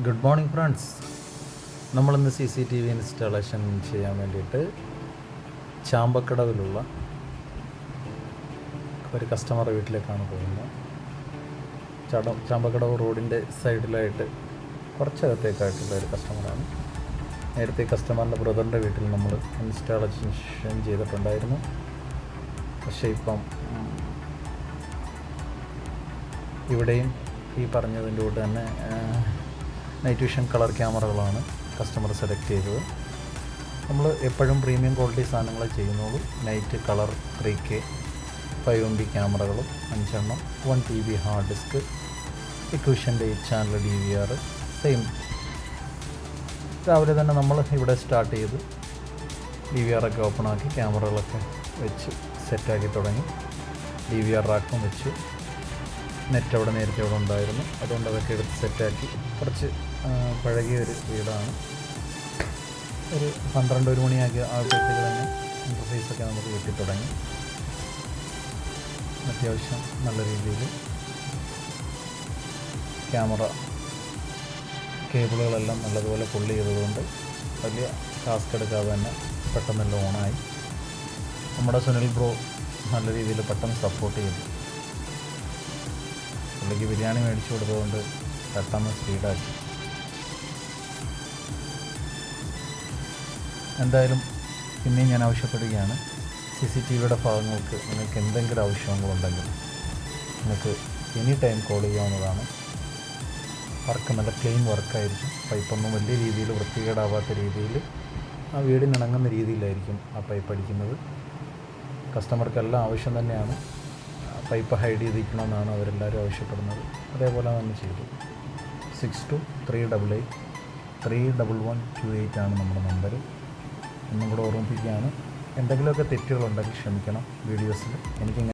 Good morning friends. നമ്മളിന്ന് CCTV installation ചെയ്യാൻ വേണ്ടിയിട്ട് ചാമ്പക്കടവിലുള്ള ഒരു കസ്റ്റമർ വീട്ടിലേക്കാണ് പോകുന്നത്. ചാമ്പക്കടവ് റോഡിൻ്റെ സൈഡിലായിട്ട് കുറച്ചകത്തേക്കായിട്ടുള്ള ഒരു കസ്റ്റമറാണ്. നേരത്തെ കസ്റ്റമറിൻ്റെ ബ്രദറിൻ്റെ വീട്ടിൽ നമ്മൾ ഇൻസ്റ്റാളേഷൻ ചെയ്തിട്ടുണ്ടായിരുന്നു. പക്ഷേ ഇപ്പം ഇവിടെയും ഈ പറഞ്ഞതിൻ്റെ കൂടെ തന്നെ നൈറ്റ് വിഷൻ കളർ ക്യാമറകളാണ് കസ്റ്റമർ സെലക്ട് ചെയ്തത്. നമ്മൾ എപ്പോഴും പ്രീമിയം ക്വാളിറ്റി സാധനങ്ങൾ ചെയ്യുന്നുള്ളൂ. നൈറ്റ് കളർ 3K 5MB ക്യാമറകളും 5 എണ്ണം, 1 TB ഹാർഡ് ഡിസ്ക്, ഇക്വിഷൻ്റെ 8 ചാനൽ DVR. സെയിം രാവിലെ തന്നെ നമ്മൾ ഇവിടെ സ്റ്റാർട്ട് ചെയ്ത് DVR ഒക്കെ ഓപ്പണാക്കി ക്യാമറകളൊക്കെ വെച്ച് സെറ്റാക്കി തുടങ്ങി. DVR റാക്കും വെച്ചു. നെറ്റ് അവിടെ നേരത്തെ അവിടെ ഉണ്ടായിരുന്നു, അതുകൊണ്ട് അതൊക്കെ എടുത്ത് സെറ്റാക്കി. കുറച്ച് പഴകിയ ഒരു വീടാണ്. ഒരു 12-1 മണിയാക്കി ആകുമ്പോഴത്തേക്ക് തന്നെ ഇൻ്റർഫേസൊക്കെ നമുക്ക് കിട്ടി തുടങ്ങി. അത്യാവശ്യം നല്ല രീതിയിൽ ക്യാമറ കേബിളുകളെല്ലാം നല്ലതുപോലെ പുള്ളി ചെയ്തതുകൊണ്ട് വലിയ ടാസ്ക് എടുക്കാതെ തന്നെ പെട്ടെന്നെല്ലാം ഓണായി. നമ്മുടെ സുനിൽ ബ്രോ നല്ല രീതിയിൽ പെട്ടെന്ന് സപ്പോർട്ട് ചെയ്തു. പുള്ളിക്ക് ബിരിയാണി മേടിച്ചു കൊടുത്തതുകൊണ്ട് പെട്ടെന്ന് സ്പീഡാക്കി. എന്തായാലും പിന്നെയും ഞാൻ ആവശ്യപ്പെടുകയാണ്, CCTVയുടെ ഭാഗങ്ങൾക്ക് നിങ്ങൾക്ക് എന്തെങ്കിലും ആവശ്യങ്ങളുണ്ടെങ്കിൽ നിങ്ങൾക്ക് എനി ടൈം കോൾ ചെയ്യാവുന്നതാണ്. വർക്ക് നല്ല ക്ലീൻ വർക്കായിരിക്കും. പൈപ്പൊന്നും വലിയ രീതിയിൽ വൃത്തികേടാവാത്ത രീതിയിൽ ആ വീടിനിണങ്ങുന്ന രീതിയിലായിരിക്കും ആ പൈപ്പ് അടിക്കുന്നത്. കസ്റ്റമർക്കെല്ലാം ആവശ്യം തന്നെയാണ്. പൈപ്പ് ഹൈഡ് ചെയ്തിരിക്കണമെന്നാണ് അവരെല്ലാവരും ആവശ്യപ്പെടുന്നത്. അതേപോലെ തന്നെ ചെയ്തു. 6238831128 ആണ് നമ്മുടെ നമ്പർ. ഒന്നും കൂടെ ഓർമ്മിപ്പിക്കുകയാണ്. എന്തെങ്കിലുമൊക്കെ തെറ്റുകളുണ്ടെങ്കിൽ ക്ഷമിക്കണം. വീഡിയോസിൽ എനിക്ക്